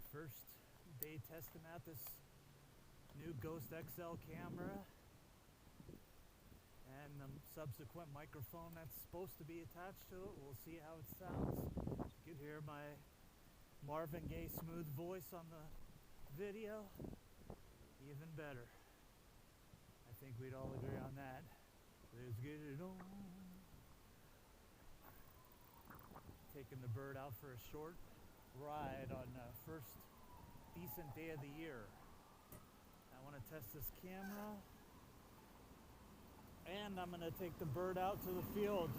First day testing out this new Ghost XL camera and the subsequent microphone that's supposed to be attached to it. We'll see how it sounds. You can hear my Marvin Gaye smooth voice on the video. Even better. I think we'd all agree on that. Let's get it on. Taking the bird out for a short ride on the first decent day of the year. I want to test this camera, and I'm going to take the bird out to the field.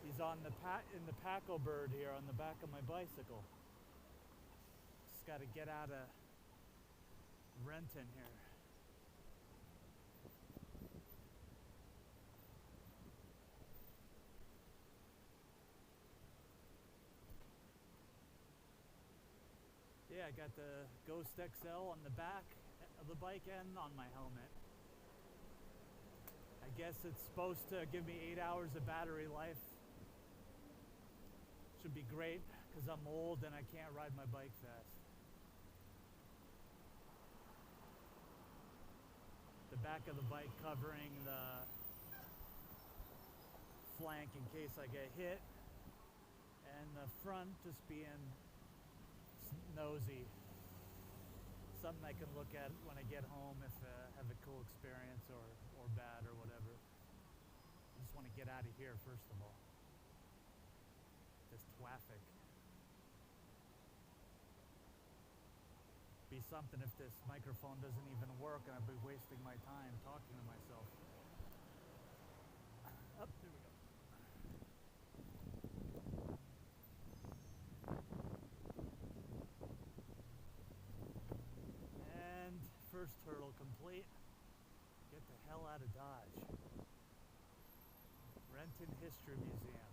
He's on the in the Paco bird here on the back of my bicycle. Just got to get out of Renton here. Yeah, I got the Ghost XL on the back of the bike and on my helmet. I guess it's supposed to give me 8 hours of battery life. Should be great because I'm old and I can't ride my bike fast. The back of the bike covering the flank in case I get hit, and the front just being nosy. Something I can look at when I get home if I have a cool experience or bad or whatever. I just want to get out of here first of all. This traffic. Be something if this microphone doesn't even work and I'll be wasting my time talking to myself. Up, there we go. And first hurdle complete. Get the hell out of Dodge. Renton History Museum.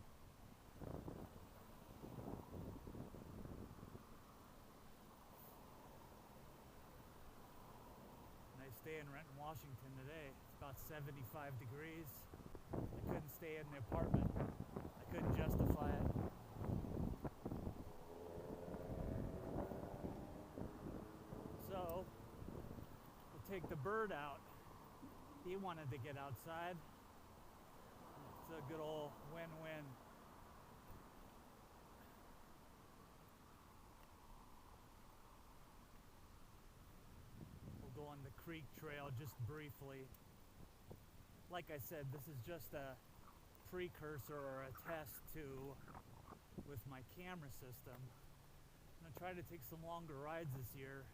Nice day in Renton, Washington today. It's about 75 degrees. I couldn't stay in the apartment. I couldn't justify it. So, we'll take the bird out. He wanted to get outside. It's a good old win-win. We'll go on the creek trail just briefly. Like I said, this is just a precursor or a test with my camera system. I'm gonna try to take some longer rides this year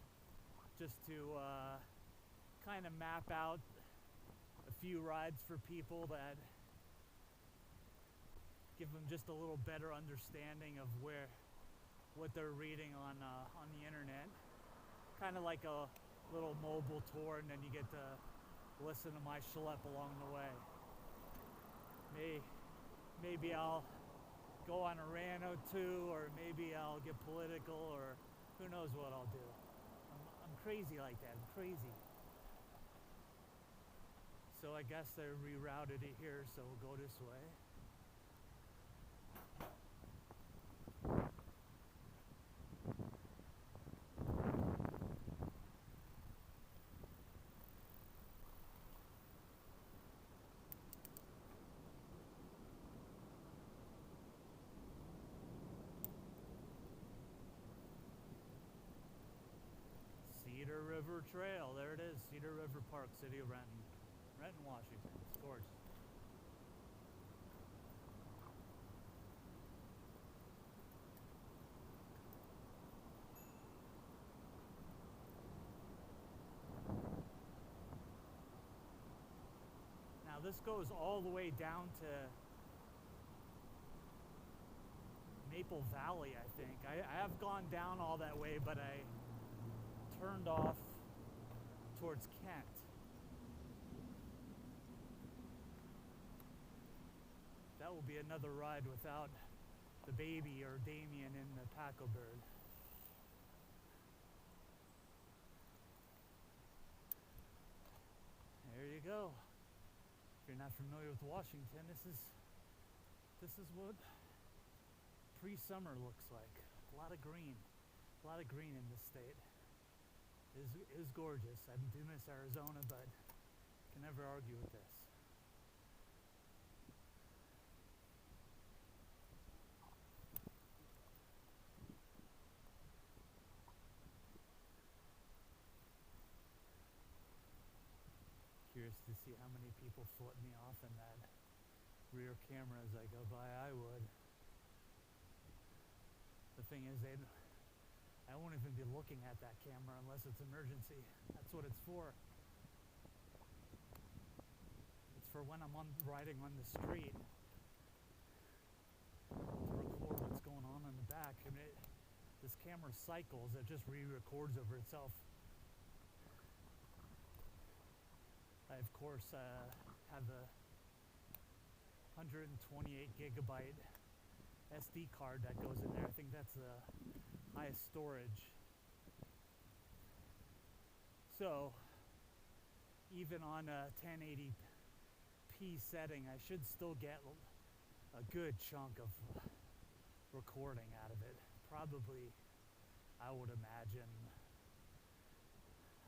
just to kind of map out a few rides for people that give them just a little better understanding of what they're reading on the internet. Kind of like a little mobile tour, and then you get to listen to my schlep along the way. Maybe I'll go on a rant or two, or maybe I'll get political, or who knows what I'll do. I'm crazy like that. I'm crazy. So I guess they rerouted it here, so we'll go this way. Cedar River Trail, there it is, Cedar River Park, City of Renton. Renton, Washington. It's gorgeous. Now this goes all the way down to Maple Valley, I think. I have gone down all that way, but I turned off towards Kent. That will be another ride without the baby or Damien in the Paco bird. There you go. If you're not familiar with Washington, this is what pre-summer looks like. A lot of green. A lot of green in this state. It is gorgeous. I do miss Arizona, but can never argue with this. Curious to see how many people flip me off in that rear camera as I go by. I would. The thing is, I won't even be looking at that camera unless it's emergency. That's what it's for. It's for when I'm riding on the street to record what's going on in the back. And this camera cycles. It just re-records over itself. I, of course, have a 128 gigabyte SD card that goes in there. I think that's the highest storage. So, even on a 1080p setting, I should still get a good chunk of recording out of it. Probably, I would imagine,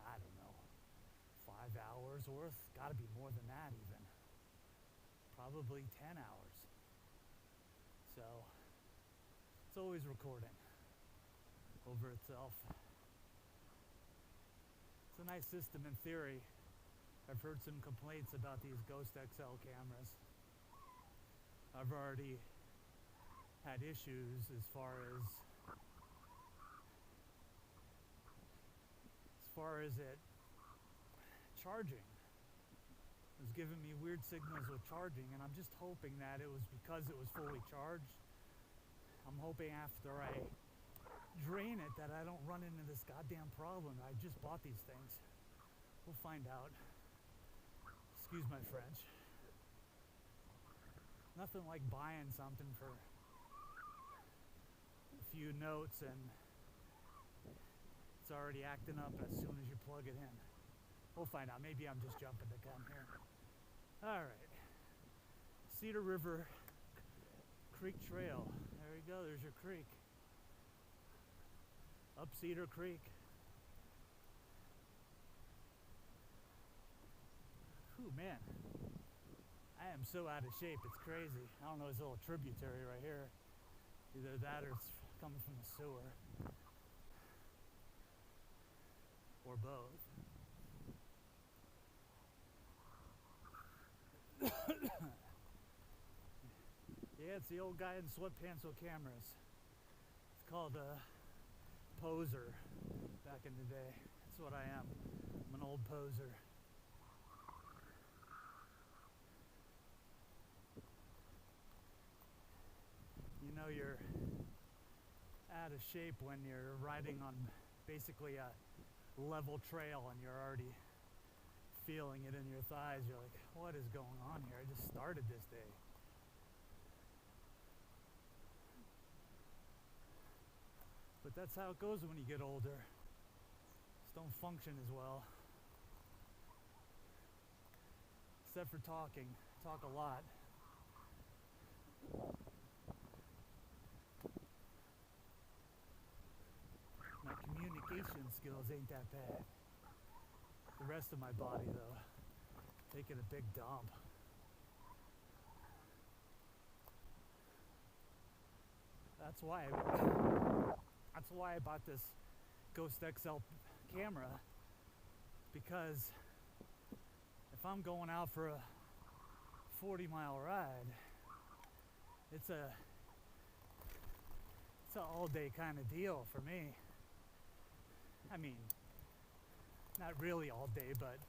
I don't know, 5 hours worth. Gotta be more than that even. Probably 10 hours. So it's always recording over itself. It's a nice system in theory. I've heard some complaints about these Ghost XL cameras. I've already had issues as far as it charging. It was giving me weird signals with charging, and I'm just hoping that it was because it was fully charged. I'm hoping after I drain it that I don't run into this goddamn problem. I just bought these things. We'll find out. Excuse my French. Nothing like buying something for a few notes and it's already acting up as soon as you plug it in. We'll find out. Maybe I'm just jumping the gun here. All right. Cedar River Creek Trail. There you go. There's your creek. Up Cedar Creek. Ooh, man. I am so out of shape. It's crazy. I don't know. There's a little tributary right here. Either that or it's coming from the sewer. Or both. Yeah, it's the old guy in sweatpants with cameras. It's called a poser back in the day. That's what I am. I'm an old poser. You know you're out of shape when you're riding on basically a level trail and you're already feeling it in your thighs. You're like, what is going on here? I just started this day. But that's how it goes when you get older. Just don't function as well. Except for talking. Talk a lot. My communication skills ain't that bad. The rest of my body, though, taking a big dump. That's why I bought this Ghost XL camera, because if I'm going out for a 40-mile ride, it's an all-day kind of deal for me. I mean, not really all day, but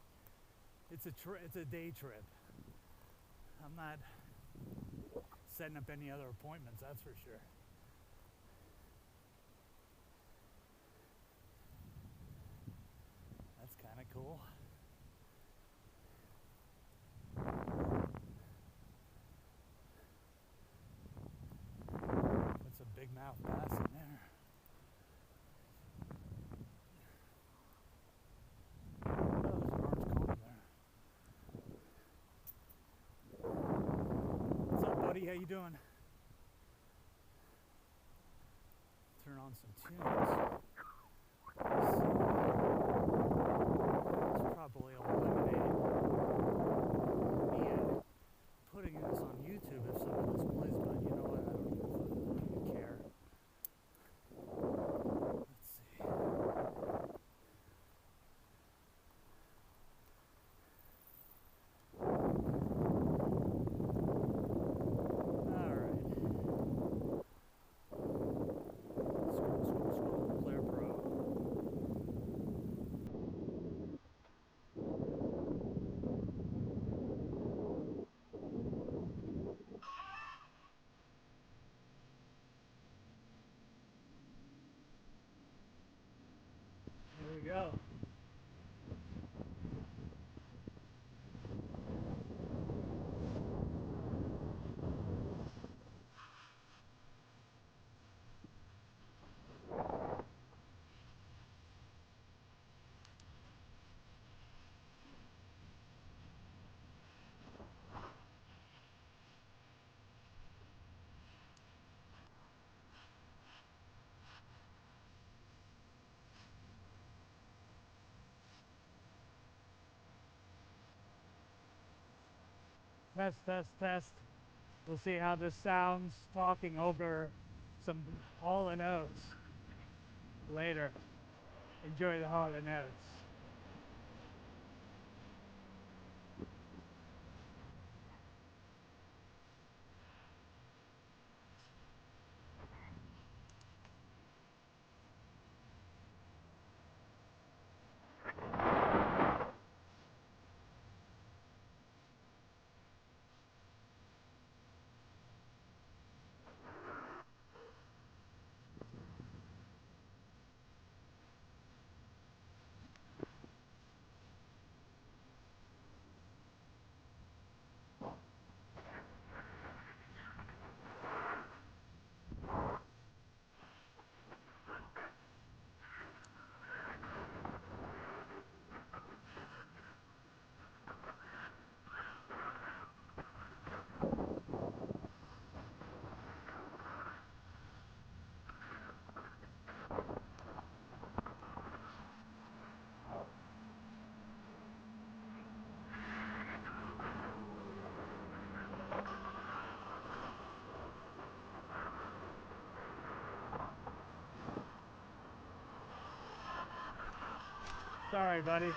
it's a day trip. I'm not setting up any other appointments, that's for sure. That's kind of cool. That's a big mouth bass in there. How you doing? Turn on some tunes. It's probably eliminating me putting this on YouTube if some of this plays, but you know what? I don't even care. Let's see. All right. Scroll, Clear Pro. There we go. Test, test, test. We'll see how this sounds talking over some Hall & Oates later. Enjoy the Hall & Oates. Sorry, buddy.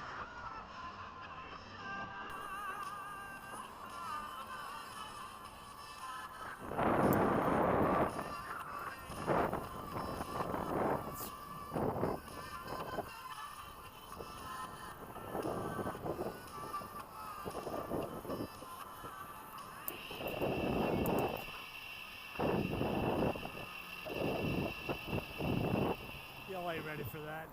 Y'all ain't ready for that.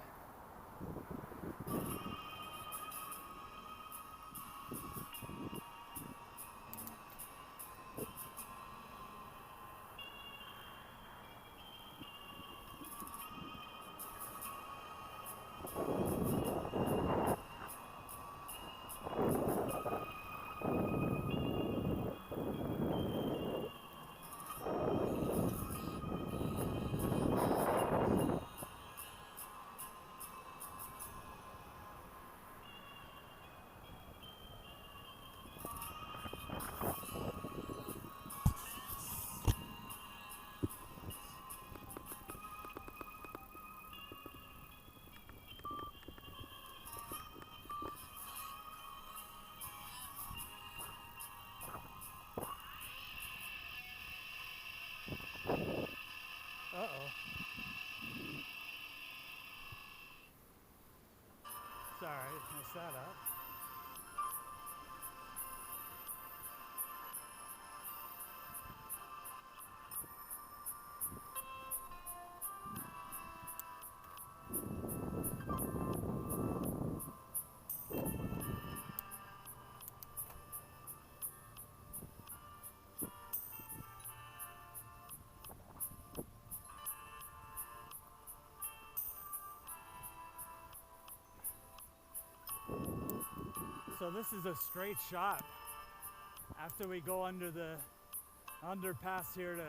Uh-oh. Sorry, messed that up. So this is a straight shot. After we go under the underpass here to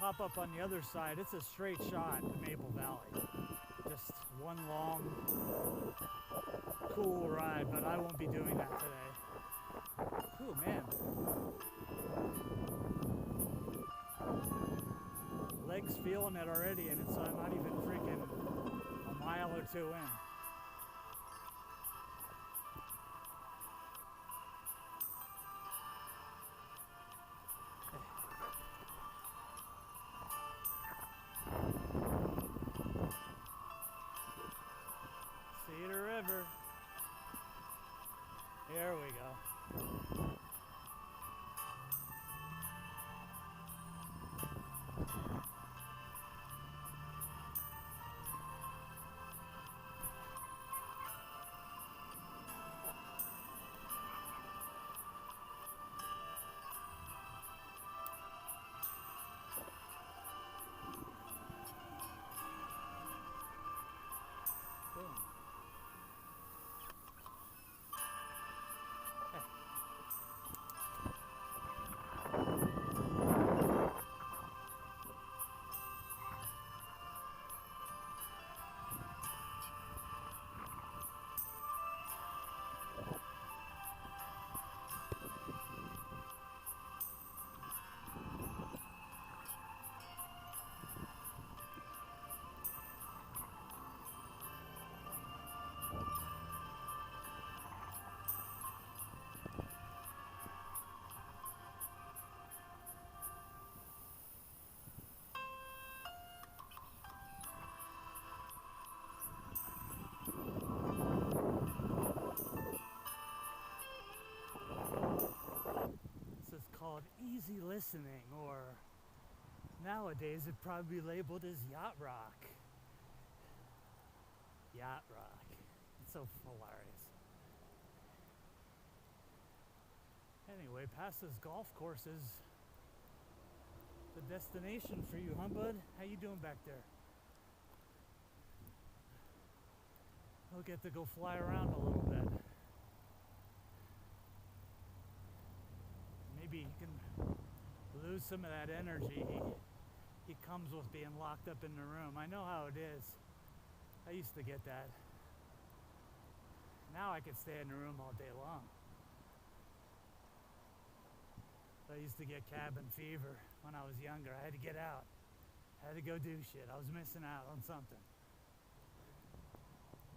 pop up on the other side, it's a straight shot to Maple Valley. Just one long, cool ride, but I won't be doing that today. Ooh, man. Legs feeling it already, and I'm not even freaking a mile or two in. Cedar River. Here we go. Called easy listening, or nowadays it'd probably be labeled as yacht rock. Yacht rock. It's so hilarious. Anyway, past this golf course is the destination for you, huh, bud? How you doing back there? We'll get to go fly around a little bit. Maybe you can lose some of that energy he comes with being locked up in the room. I know how it is. I used to get that. Now I can stay in the room all day long. I used to get cabin fever when I was younger. I had to get out. I had to go do shit. I was missing out on something.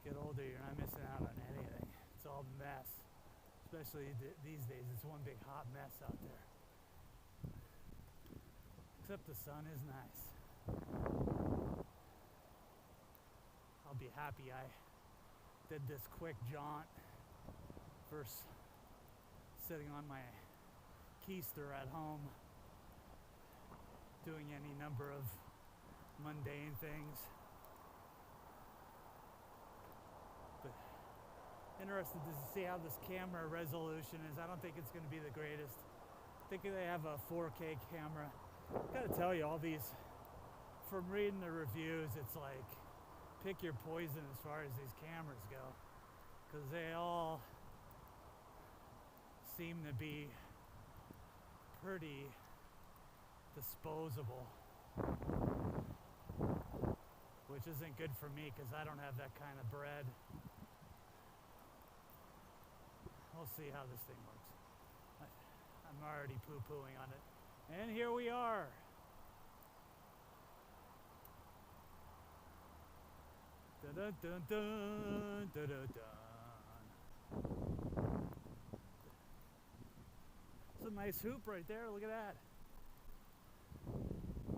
Get older, you're not missing out on anything. It's all a mess. Especially these days, it's one big hot mess out there. Except the sun is nice. I'll be happy I did this quick jaunt versus sitting on my keister at home doing any number of mundane things. But interested to see how this camera resolution is. I don't think it's going to be the greatest. I think they have a 4K camera. Gotta tell you, all these, from reading the reviews, it's like pick your poison as far as these cameras go, because they all seem to be pretty disposable, which isn't good for me because I don't have that kind of bread. We'll see how this thing works. I'm already poo-pooing on it. And here we are. Dun dun dun dun dun dun. It's a nice hoop right there. Look at that.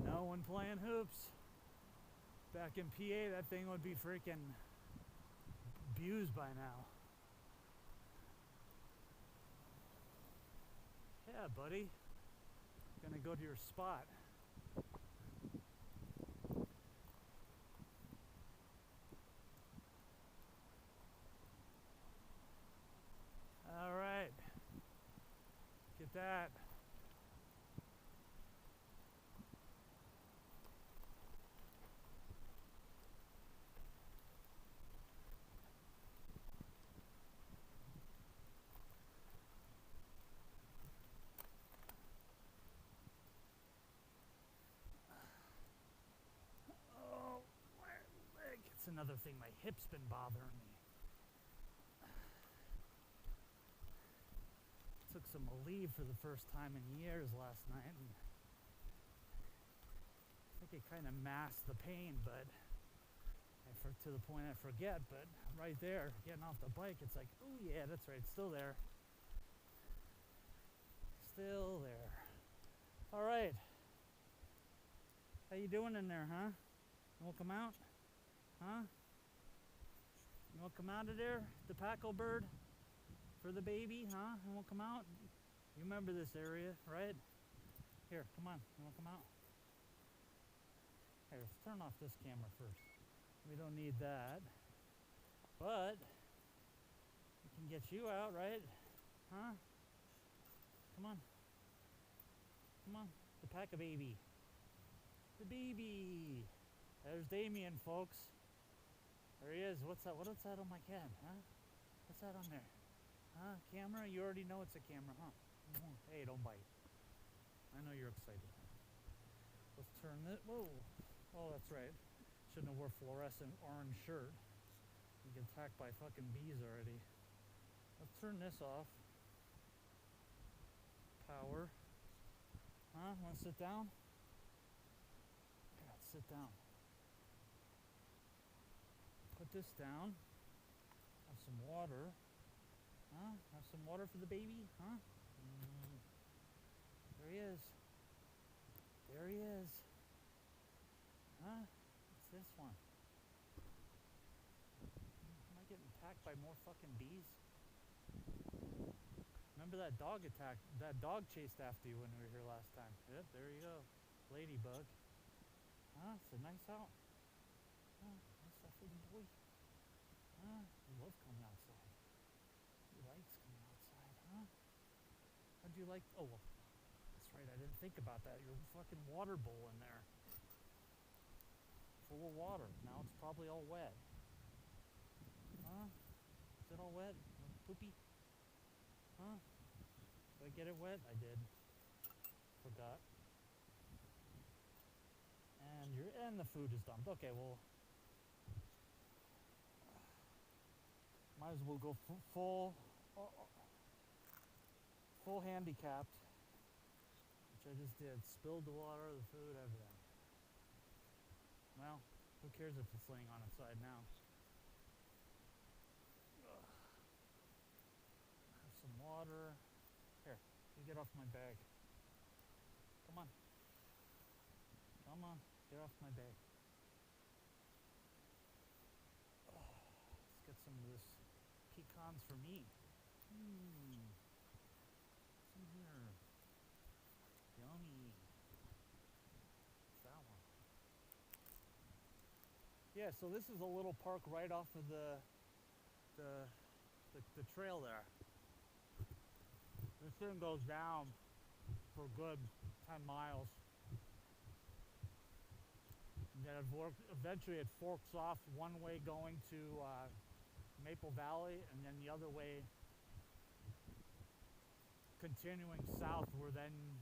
No one playing hoops. Back in PA, that thing would be freaking abused by now. Yeah, buddy. Gonna go to your spot. All right. Get that. That's another thing, my hip's been bothering me. Took some Aleve for the first time in years last night, and I think it kind of masked the pain, but to the point I forget, but right there, getting off the bike, it's like, oh yeah, that's right, it's still there. Still there. All right. How you doing in there, huh? You won't come out? Huh? You won't come out of there, the Paco bird? For the baby, huh? You won't come out? You remember this area, right? Here, come on. You won't come out? Here, let's turn off this camera first. We don't need that. But we can get you out, right? Huh? Come on. Come on. The Paco baby. The baby. There's Damien, folks. There he is. What's that? What's that on my cam, huh? What's that on there? Huh? Camera? You already know it's a camera, huh? Hey, don't bite. I know you're excited. Let's turn this. Whoa. Oh, that's right. Shouldn't have wore fluorescent orange shirt. You get attacked by fucking bees already. Let's turn this off. Power. Huh? Want to sit down? Yeah, sit down. Put this down. Have some water. Huh? Have some water for the baby? Huh? There he is. There he is. Huh? What's this one? Am I getting attacked by more fucking bees? Remember that dog attack? That dog chased after you when we were here last time. Yep, there you go. Ladybug. Huh? It's a nice out. Huh? Nice stuff for the boy. Huh? He loves coming outside. He likes coming outside, huh? How'd you like? Oh, well, that's right. I didn't think about that. Your fucking water bowl in there. Full of water. Now it's probably all wet. Huh? Is it all wet? Poopy? Huh? Did I get it wet? I did. Forgot. And the food is dumped. Okay, well, might as well go full handicapped, which I just did. Spilled the water, the food, everything. Well, who cares if it's laying on its side now? Have some water. Here, you get off my bag. Come on. Come on, get off my bag. Let's get some of this pecans for me. Some here. Yummy. What's that one? Yeah, so this is a little park right off of the trail there. This thing goes down for a good 10 miles. And then eventually it forks off, one way going to Maple Valley, and then the other way continuing south, where then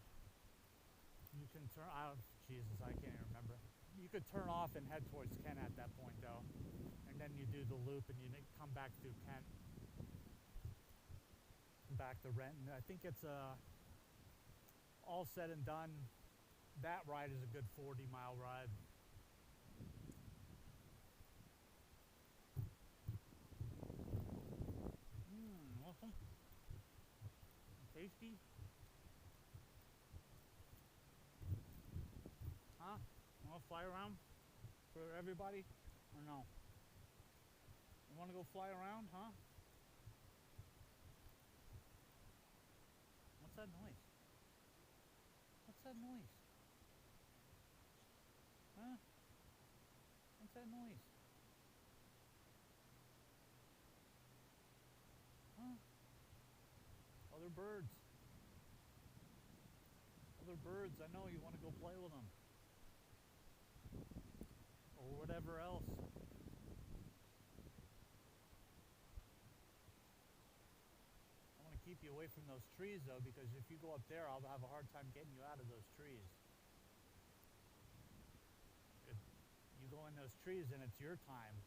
you can turn out. Jesus, I can't even remember. You could turn off and head towards Kent at that point, though, and then you do the loop and you come back through Kent, back to Renton. I think it's all said and done. That ride is a good 40-mile ride. Awesome. Tasty. Huh? You want to fly around for everybody or no? You want to go fly around, huh? What's that noise? What's that noise? Huh? What's that noise? Huh? Other birds. Other birds. I know you want to go play with them. Or whatever else. I want to keep you away from those trees, though, because if you go up there, I'll have a hard time getting you out of those trees. If you go in those trees, then it's your time.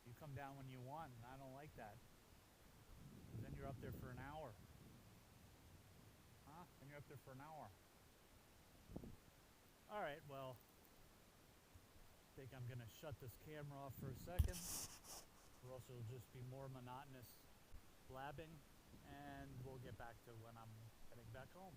You come down when you want, and I don't like that. Then you're up there for an hour. Huh? Then you're up there for an hour. Alright, well, I think I'm going to shut this camera off for a second, or else it'll just be more monotonous blabbing, and we'll get back to when I'm heading back home.